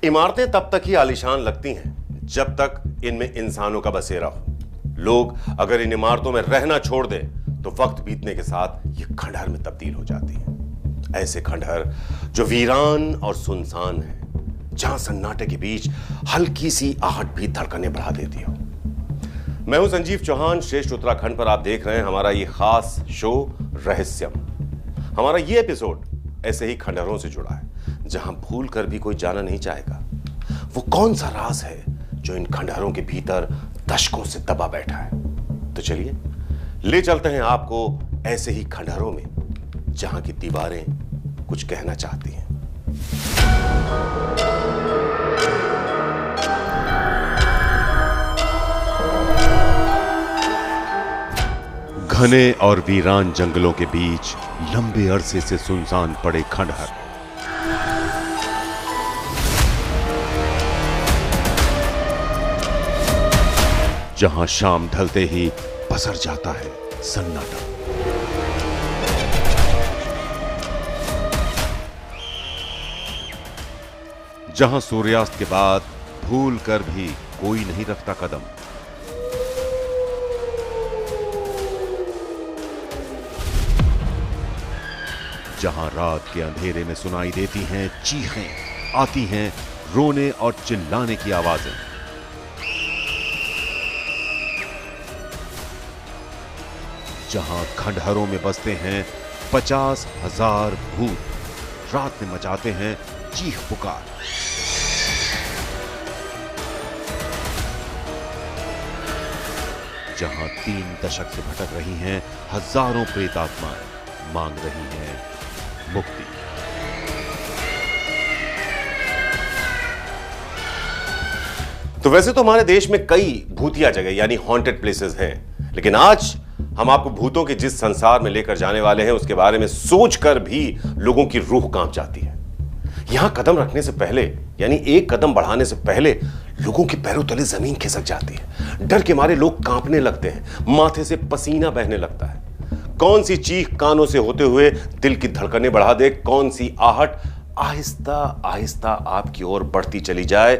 इमारतें तब तक ही आलीशान लगती हैं जब तक इनमें इंसानों का बसेरा हो। लोग अगर इन इमारतों में रहना छोड़ दें तो वक्त बीतने के साथ ये खंडहर में तब्दील हो जाती हैं। ऐसे खंडहर जो वीरान और सुनसान है, जहां सन्नाटे के बीच हल्की सी आहट भी धड़कनें बढ़ा देती हो। मैं हूं संजीव चौहान। श्रेष्ठ उत्तराखंड पर आप देख रहे हैं हमारा ये खास शो रहस्यम। हमारा ये एपिसोड ऐसे ही खंडहरों से जुड़ा है, जहां भूल कर भी कोई जाना नहीं चाहेगा वो कौन सा राज है जो इन खंडहरों के भीतर दशकों से दबा बैठा है। तो चलिए ले चलते हैं आपको ऐसे ही खंडहरों में जहां की दीवारें कुछ कहना चाहती हैं। घने और वीरान जंगलों के बीच लंबे अरसे से सुनसान पड़े खंडहर। जहां शाम ढलते ही पसर जाता है सन्नाटा। जहां सूर्यास्त के बाद भूल कर भी कोई नहीं रखता कदम। जहां रात के अंधेरे में सुनाई देती हैं चीखें, आती हैं रोने और चिल्लाने की आवाजें। जहां खंडहरों में बसते हैं 50,000 भूत, रात में मचाते हैं चीख पुकार। जहां 3 दशक से भटक रही हैं हजारों प्रेतात्माएं, मांग रही हैं मुक्ति। तो वैसे तो हमारे देश में कई भूतिया जगह यानी हॉन्टेड प्लेसेस हैं, लेकिन आज हम आपको भूतों के जिस संसार में लेकर जाने वाले हैं उसके बारे में सोचकर भी लोगों की रूह कांप जाती है। यहां कदम रखने से पहले यानी एक कदम बढ़ाने से पहले लोगों के पैरों तले जमीन खिसक जाती है। डर के मारे लोग कांपने लगते हैं, माथे से पसीना बहने लगता है। कौन सी चीख कानों से होते हुए दिल की धड़कनें बढ़ा दे, कौन सी आहट आहिस्ता आहिस्ता आपकी ओर बढ़ती चली जाए,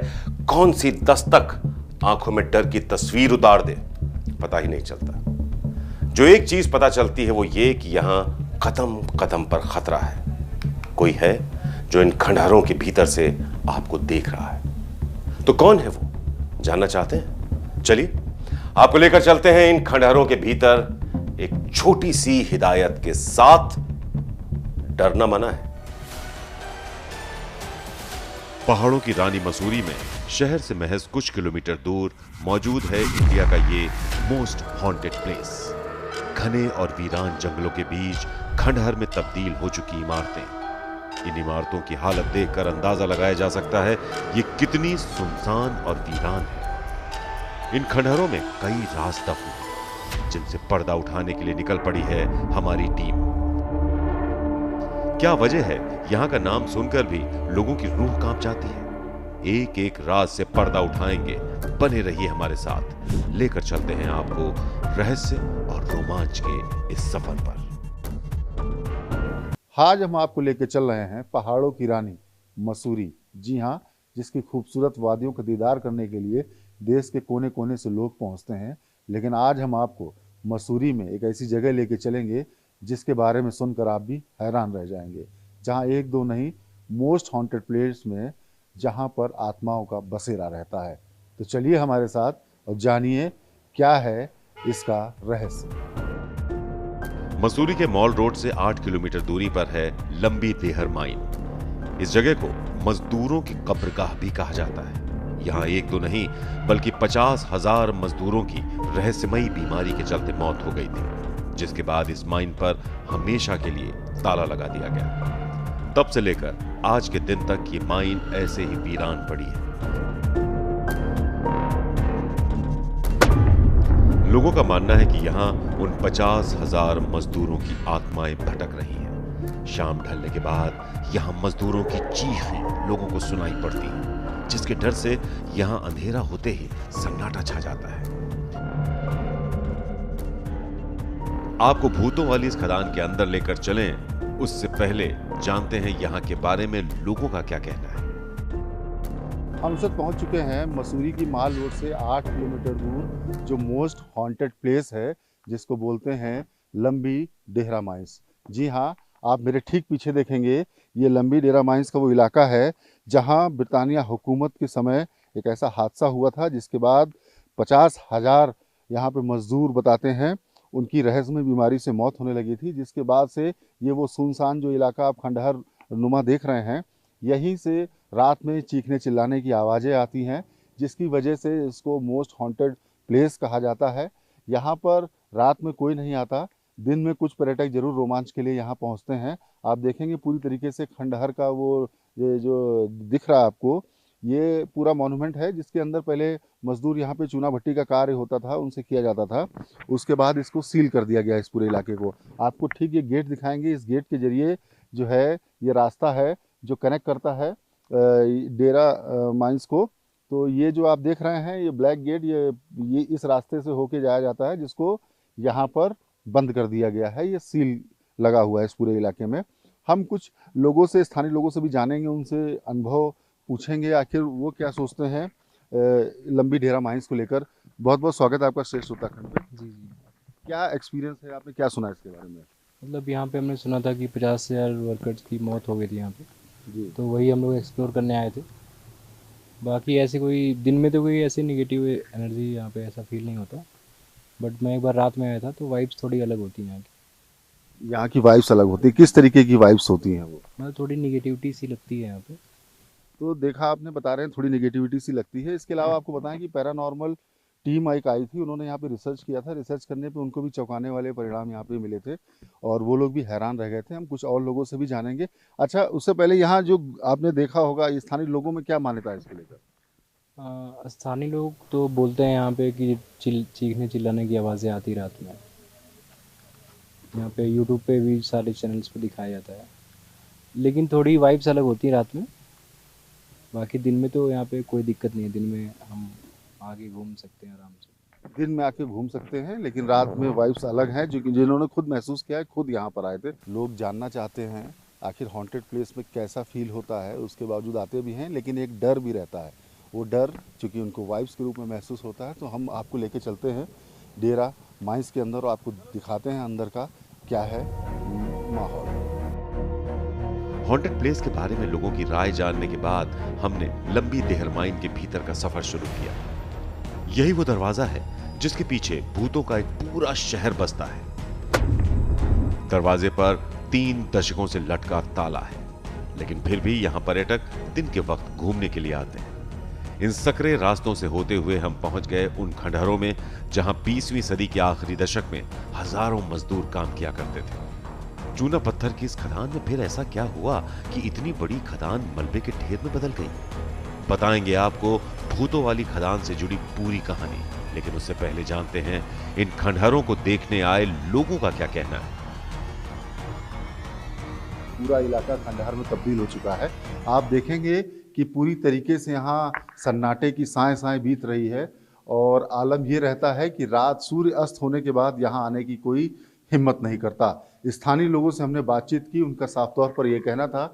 कौन सी दस्तक आंखों में डर की तस्वीर उतार दे, पता ही नहीं चलता। जो एक चीज पता चलती है वो ये कि यहां कदम कदम पर खतरा है। कोई है जो इन खंडहरों के भीतर से आपको देख रहा है। तो कौन है वो, जानना चाहते हैं? चलिए आपको लेकर चलते हैं इन खंडहरों के भीतर एक छोटी सी हिदायत के साथ। डरना मना है। पहाड़ों की रानी मसूरी में शहर से महज कुछ किलोमीटर दूर मौजूद है इंडिया का ये मोस्ट हॉन्टेड प्लेस। घने और वीरान जंगलों के बीच खंडहर में तब्दील हो चुकी इमारतें। इन इमारतों की हालत देखकर अंदाजा लगाया जा सकता है ये कितनी सुनसान और वीरान है। इन खंडहरों में कई राज दफन हैं, जिनसे पर्दा उठाने के लिए निकल पड़ी है हमारी टीम। क्या वजह है यहां का नाम सुनकर भी लोगों की रूह कांप जाती है? एक एक राज से पर्दा उठाएंगे, बने रहिए हमारे साथ। लेकर चलते हैं आपको रहस्य और रोमांच के इस सफर पर। आज हम आपको लेकर चल रहे हैं पहाड़ों की रानी मसूरी। जी हाँ, जिसकी खूबसूरत वादियों का दीदार करने के लिए देश के कोने कोने से लोग पहुंचते हैं। लेकिन आज हम आपको मसूरी में एक ऐसी जगह लेके चलेंगे जिसके बारे में सुनकर आप भी हैरान रह जाएंगे। जहां एक दो नहीं, मोस्ट हॉन्टेड प्लेस में जहां पर आत्माओं का बसेरा रहता है। तो चलिए हमारे साथ और जानिए क्या है इसका रहस्य। मसूरी के मॉल रोड से 8 किलोमीटर दूरी पर है लंबी देहर माइन। इस जगह को मजदूरों की कब्रगाह भी कहा जाता है। यहाँ एक दो नहीं बल्कि 50,000 मजदूरों की रहस्यमयी बीमारी के चलते मौत हो गई थी, जिसके बाद इस माइन पर हमेशा के लिए ताला लगा दिया गया। तब से लेकर आज के दिन तक ये माइन ऐसे ही वीरान पड़ी है। लोगों का मानना है कि यहाँ उन 50,000 मजदूरों की आत्माएं भटक रही हैं। शाम ढलने के बाद यहाँ मजदूरों की चीखें लोगों को सुनाई पड़ती हैं, जिसके डर से यहाँ अंधेरा होते ही सन्नाटा छा जाता है। आपको भूतों वाली इस खदान के अंदर लेकर चलें, उससे पहले जानते हैं यहाँ के बारे में लोगों का क्या कहना है। हम सब पहुंच चुके हैं मसूरी की माल रोड से 8 किलोमीटर दूर जो मोस्ट हॉन्टेड प्लेस है, जिसको बोलते हैं लंबी डेहरा माइंस। जी हाँ, आप मेरे ठीक पीछे देखेंगे, ये लंबी डेहरा माइंस का वो इलाका है जहां ब्रिटानिया हुकूमत के समय एक ऐसा हादसा हुआ था जिसके बाद 50,000 यहाँ पे मजदूर बताते हैं उनकी रहस्यमय बीमारी से मौत होने लगी थी, जिसके बाद से ये वो सुनसान जो इलाका आप खंडहर नुमा देख रहे हैं, यहीं से रात में चीखने चिल्लाने की आवाज़ें आती हैं, जिसकी वजह से इसको मोस्ट हॉन्टेड प्लेस कहा जाता है। यहाँ पर रात में कोई नहीं आता, दिन में कुछ पर्यटक जरूर रोमांच के लिए यहाँ पहुँचते हैं। आप देखेंगे पूरी तरीके से खंडहर का वो ये जो दिख रहा है आपको, ये पूरा मॉन्यूमेंट है जिसके अंदर पहले मजदूर यहाँ पे चूना भट्टी का कार्य होता था, उनसे किया जाता था। उसके बाद इसको सील कर दिया गया इस पूरे इलाके को। आपको ठीक ये गेट दिखाएंगे, इस गेट के जरिए जो है ये रास्ता है जो कनेक्ट करता है डेरा माइंस को। तो ये जो आप देख रहे हैं ये ब्लैक गेट, ये इस रास्ते से होके जाया जाता है, जिसको यहाँ पर बंद कर दिया गया है। ये सील लगा हुआ है इस पूरे इलाके में। हम कुछ लोगों से, स्थानीय लोगों से भी जानेंगे, उनसे अनुभव पूछेंगे आखिर वो क्या सोचते हैं लंबी डेरा माइंस को लेकर। बहुत बहुत स्वागत है आपका श्रेष्ठ उत्तराखंड में। जी जी। क्या एक्सपीरियंस है, आपने क्या सुना इसके बारे में? मतलब यहाँ पे हमने सुना था कि 50,000 वर्कर्स की मौत हो गई थी यहाँ पे, जी। तो वही हम लोग एक्सप्लोर करने आए थे। बाकी ऐसे कोई दिन में तो कोई ऐसी निगेटिव एनर्जी यहाँ पे ऐसा फील नहीं होता, बट मैं एक बार रात में आया था तो वाइब्स थोड़ी अलग होती हैं यहाँ की। यहाँ की वाइब्स अलग होती है, किस तरीके की वाइब्स होती हैं वो? मतलब थोड़ी निगेटिविटी सी लगती है यहाँ पे। तो देखा आपने, बता रहे हैं थोड़ी नेगेटिविटी सी लगती है। इसके अलावा आपको बताएं कि पैरानॉर्मल टीम एक आई थी, उन्होंने यहाँ पे रिसर्च किया था। रिसर्च करने पे उनको भी चौंकाने वाले परिणाम यहाँ पे मिले थे और वो लोग भी हैरान रह गए थे। हम कुछ और लोगों से भी जानेंगे। अच्छा, उससे पहले यहाँ जो आपने देखा होगा, स्थानीय लोगों में क्या मान्यता है इसको लेकर? स्थानीय लोग तो बोलते हैं यहाँ पे कि चीखने चिल्लाने की आवाज़ें आती रात में। यहाँ पे यूट्यूब पे भी सारे चैनल्स पे दिखाया जाता है, लेकिन थोड़ी वाइब्स अलग होती है रात में। बाकी दिन में तो यहाँ पे कोई दिक्कत नहीं है, दिन में हम आगे घूम सकते हैं आराम से। दिन में आके घूम सकते हैं, लेकिन रात में वाइब्स अलग हैं, जो कि जिन्होंने खुद महसूस किया है, खुद यहाँ पर आए थे। लोग जानना चाहते हैं आखिर हॉन्टेड प्लेस में कैसा फील होता है। उसके बावजूद आते भी हैं, लेकिन एक डर भी रहता है। वो डर चूँकि उनको वाइब्स के रूप में महसूस होता है, तो हम आपको लेके चलते हैं डेरा माइंस के अंदर और आपको दिखाते हैं अंदर का क्या है माहौल। हॉन्टेड प्लेस के बारे में लोगों की राय जानने के बाद हमने लंबी डेहर माइन के भीतर का सफर शुरू किया। यही वो दरवाजा है जिसके पीछे भूतों का एक पूरा शहर बसता है। दरवाजे पर 3 दशकों से लटका ताला है, लेकिन फिर भी यहां पर्यटक दिन के वक्त घूमने के लिए आते हैं। इन सकरे रास्तों से होते हुए हम पहुंच गए उन खंडहरों में जहां 20वीं सदी के आखिरी दशक में हजारों मजदूर काम किया करते थे। चूना पत्थर की इस खदान में फिर ऐसा क्या हुआ कि इतनी बड़ी खदान मलबे के ढेर में बदल गई? बताएंगे आपको भूतों वाली खदान से जुड़ी पूरी कहानी, लेकिन उससे पहले जानते हैं इन खंडहरों को देखने आए लोगों का क्या कहना है। पूरा इलाका खंडहर में तब्दील हो चुका है। आप देखेंगे कि पूरी तरीके से यहाँ सन्नाटे की साएं साएं बीत रही है और आलम ये रहता है कि रात सूर्य अस्त होने के बाद यहाँ आने की कोई हिम्मत नहीं करता। स्थानीय लोगों से हमने बातचीत की, उनका साफ तौर पर यह कहना था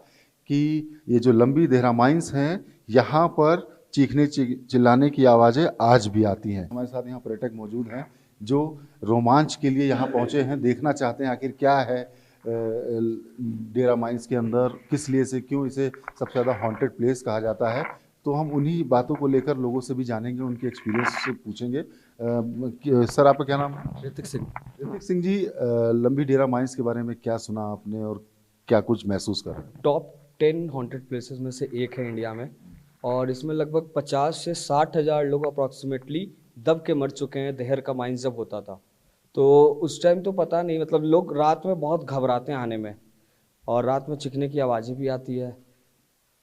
कि ये जो लंबी डेहरा माइंस हैं, यहाँ पर चीखने चिल्लाने की आवाज़ें आज भी आती हैं। हमारे साथ यहाँ पर्यटक मौजूद हैं जो रोमांच के लिए यहाँ पहुँचे हैं, देखना चाहते हैं आखिर क्या है डेरा माइंस के अंदर, किस लिए से क्यों इसे सबसे ज़्यादा हॉन्टेड प्लेस कहा जाता है। तो हम उन्हीं बातों को लेकर लोगों से भी जानेंगे, उनके एक्सपीरियंस से पूछेंगे। सर, आपका क्या नाम है? ऋतिक सिंह। ऋतिक सिंह जी, लंबी डेरा माइंस के बारे में क्या सुना आपने और क्या कुछ महसूस कर रहे हैं? टॉप 10 हॉन्टेड प्लेसेस में से एक है इंडिया में, और इसमें लगभग 50 से 60 हज़ार लोग अप्रॉक्सीमेटली दब के मर चुके हैं। देहर का माइंस जब होता था तो उस टाइम तो पता नहीं, मतलब लोग रात में बहुत घबराते हैं आने में, और रात में चीखने की आवाज़ें भी आती है।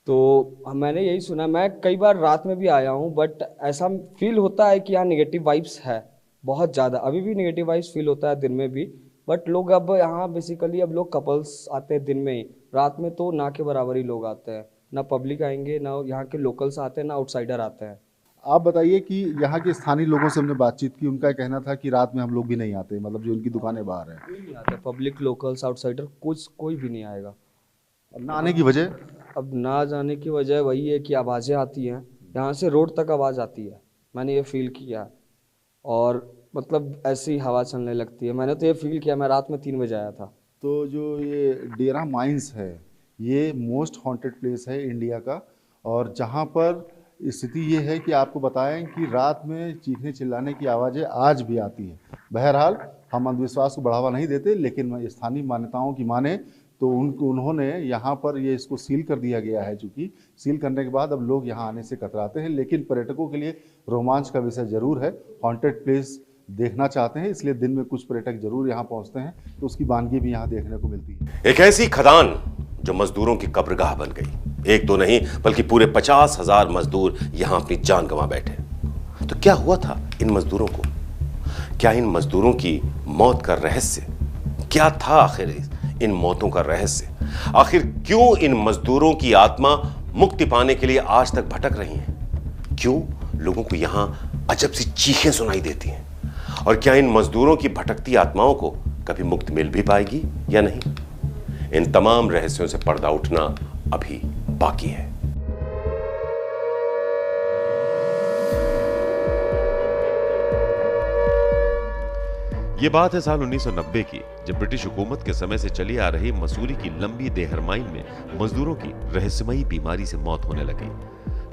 तो मैंने यही सुना, मैं कई बार रात में भी आया हूँ, बट ऐसा फील होता है कि यहाँ नेगेटिव वाइब्स है बहुत ज़्यादा। अभी भी नेगेटिव वाइब्स फील होता है दिन में भी, बट लोग अब यहाँ बेसिकली अब लोग कपल्स आते हैं दिन में ही, रात में तो ना के बराबर ही लोग आते हैं। ना पब्लिक आएंगे, ना यहाँ के लोकल्स आते हैं, ना आउटसाइडर आते हैं। आप बताइए कि यहाँ के स्थानीय लोगों से हमने बातचीत की, उनका कहना था कि रात में हम लोग भी नहीं आते, मतलब जो उनकी दुकानें बाहर हैं। कोई नहीं आता, पब्लिक, लोकल्स, आउटसाइडर कोई भी नहीं आएगा। अब ना आने की वजह? अब ना जाने की वजह वही है कि आवाज़ें आती हैं, यहाँ से रोड तक आवाज़ आती है, मैंने ये फील किया। और मतलब ऐसी हवा चलने लगती है, मैंने तो ये फील किया। मैं रात में 3 बजे आया था। तो जो ये डेरा माइंस है, ये मोस्ट हॉन्टेड प्लेस है इंडिया का, और जहाँ पर स्थिति ये है कि आपको बताएं कि रात में चीखने चिल्लाने की आवाज़ें आज भी आती हैं। बहरहाल हम अंधविश्वास को बढ़ावा नहीं देते, लेकिन स्थानीय मान्यताओं की माने तो उन्होंने यहाँ पर ये इसको सील कर दिया गया है। चूँकि सील करने के बाद अब लोग यहाँ आने से कतराते हैं, लेकिन पर्यटकों के लिए रोमांच का विषय जरूर है। हॉन्टेड प्लेस देखना चाहते हैं, इसलिए दिन में कुछ पर्यटक जरूर यहाँ पहुँचते हैं, तो उसकी वानगी भी यहाँ देखने को मिलती है। एक ऐसी खदान जो मजदूरों की कब्रगाह बन गई। एक दो नहीं बल्कि पूरे 50,000 मजदूर यहां अपनी जान गंवा बैठे। तो क्या हुआ था इन मजदूरों को? क्या इन मजदूरों की मौत का रहस्य क्या था? आखिर इन मौतों का रहस्य आखिर क्यों इन मजदूरों की आत्मा मुक्ति पाने के लिए आज तक भटक रही है? क्यों लोगों को यहां अजब सी चीखें सुनाई देती हैं? और क्या इन मजदूरों की भटकती आत्माओं को कभी मुक्ति मिल भी पाएगी या नहीं? इन तमाम रहस्यों से पर्दा उठना अभी बाकी है। ये बात है साल 1990 की, जब ब्रिटिश हुकूमत के समय से चली आ रही मसूरी की लंबी देहर माइन में मजदूरों की रहस्यमयी बीमारी से मौत होने लगी।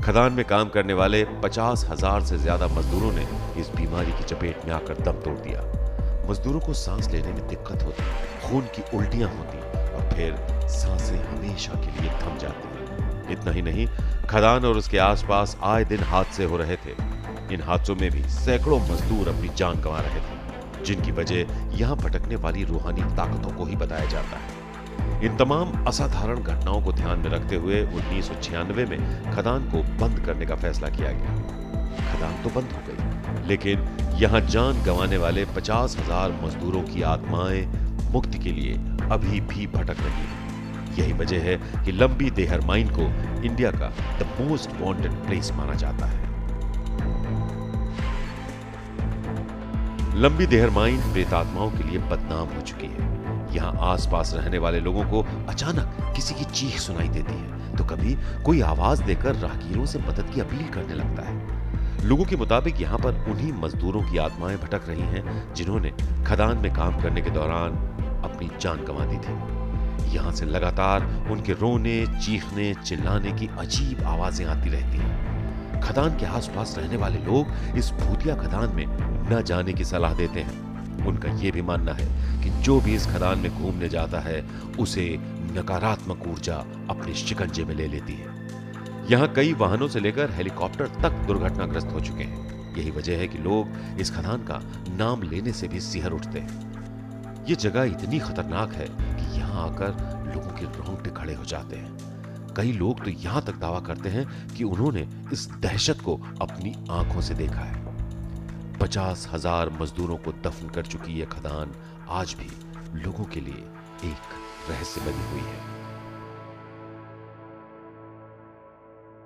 खदान में काम करने वाले 50,000 से ज्यादा मजदूरों ने इस बीमारी की चपेट में आकर दम तोड़ दिया। मजदूरों को सांस लेने में दिक्कत होती, खून की उल्टियां होती और फिर सांसें हमेशा के लिए थम जाती हैं। इतना ही नहीं, खदान और उसके आसपास आए दिन हादसे हो रहे थे। इन हादसों में भी सैकड़ों मजदूर अपनी जान गंवा रहे थे, जिनकी वजह यहां भटकने वाली रूहानी ताकतों को ही बताया जाता है। इन तमाम असाधारण घटनाओं को ध्यान में रखते हुए 1996 में खदान को बंद करने का फैसला किया गया। खदान तो बंद हो गई, लेकिन यहां जान गंवाने वाले 50,000 मजदूरों की आत्माएं मुक्ति के लिए अभी भी भटक रही हैं। यही वजह है कि लंबी देहर माइन को इंडिया का द मोस्ट वांटेड प्लेस माना जाता है। लंबी देहर माइन प्रेतात्माओं के लिए बदनाम हो चुकी है। यहाँ आसपास रहने वाले लोगों को अचानक किसी की चीख सुनाई देती है, तो कभी कोई आवाज देकर राहगीरों से मदद की अपील करने लगता है। लोगों के मुताबिक यहाँ पर उन्हीं मजदूरों की आत्माएं भटक रही हैं जिन्होंने खदान में काम करने के दौरान अपनी जान गंवा दी थी। यहाँ से लगातार उनके रोने, चीखने, चिल्लाने की अजीब आवाजें आती रहती हैं। खदान के आसपास रहने वाले लोग इस भूतिया खदान में न जाने की सलाह देते हैं। उनका यह भी मानना है कि जो भी इस खदान में घूमने जाता है उसे नकारात्मक ऊर्जा अपने शिकंजे में ले लेती है। यहाँ कई वाहनों से लेकर हेलीकॉप्टर तक दुर्घटनाग्रस्त हो चुके हैं। यही वजह है कि लोग इस खदान का नाम लेने से भी सिहर उठते हैं। ये जगह इतनी खतरनाक है कि यहाँ आकर लोगों के रोंगटे खड़े हो जाते हैं। कई लोग तो यहाँ तक दावा करते हैं कि उन्होंने इस दहशत को अपनी आंखों से देखा है। 50,000 मजदूरों को दफन कर चुकी यह खदान आज भी लोगों के लिए एक रहस्य बनी हुई है।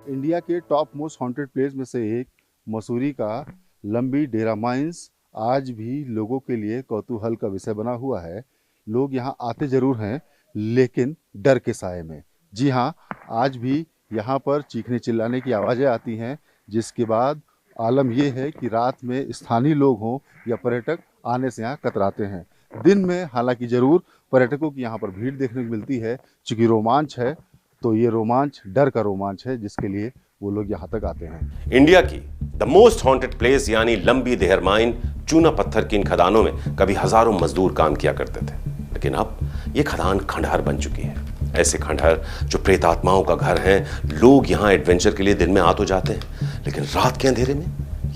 इंडिया के टॉप मोस्ट हॉन्टेड प्लेस में से एक मसूरी का लंबी डेरा माइंस आज भी लोगों के लिए कौतूहल का विषय बना हुआ है। लोग यहाँ आते जरूर हैं, लेकिन डर के साए में। जी हाँ, आज भी यहाँ पर चीखने चिल्लाने की आवाज़ें आती हैं, जिसके बाद आलम यह है कि रात में स्थानीय लोग हों या पर्यटक आने से यहाँ कतराते हैं। दिन में हालांकि ज़रूर पर्यटकों की यहाँ पर भीड़ देखने को मिलती है। चूँकि रोमांच है, तो ये रोमांच डर का रोमांच है, जिसके लिए वो लोग यहाँ तक आते हैं। इंडिया की द मोस्ट हॉन्टेड प्लेस यानी लंबी देहर माइन चूना पत्थर की इन खदानों में कभी हजारों मजदूर काम किया करते थे, लेकिन अब ये खदान खंडहर बन चुकी है। ऐसे खंडहर जो प्रेतात्माओं का घर हैं। लोग यहाँ एडवेंचर के लिए दिन में आ तो जाते हैं, लेकिन रात के अंधेरे में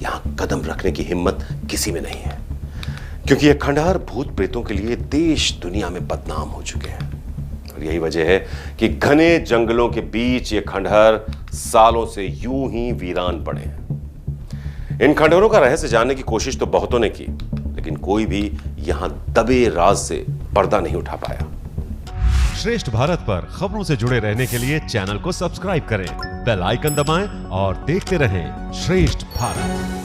यहाँ कदम रखने की हिम्मत किसी में नहीं है, क्योंकि ये खंडहर भूत प्रेतों के लिए देश दुनिया में बदनाम हो चुके हैं। और यही वजह है कि घने जंगलों के बीच ये खंडहर सालों से यूं ही वीरान पड़े हैं। इन खंडहरों का रहस्य जानने की कोशिश तो बहुतों ने की, लेकिन कोई भी यहां दबे राज से पर्दा नहीं उठा पाया। श्रेष्ठ भारत पर खबरों से जुड़े रहने के लिए चैनल को सब्सक्राइब करें, बेल आइकन दबाएं और देखते रहें श्रेष्ठ भारत।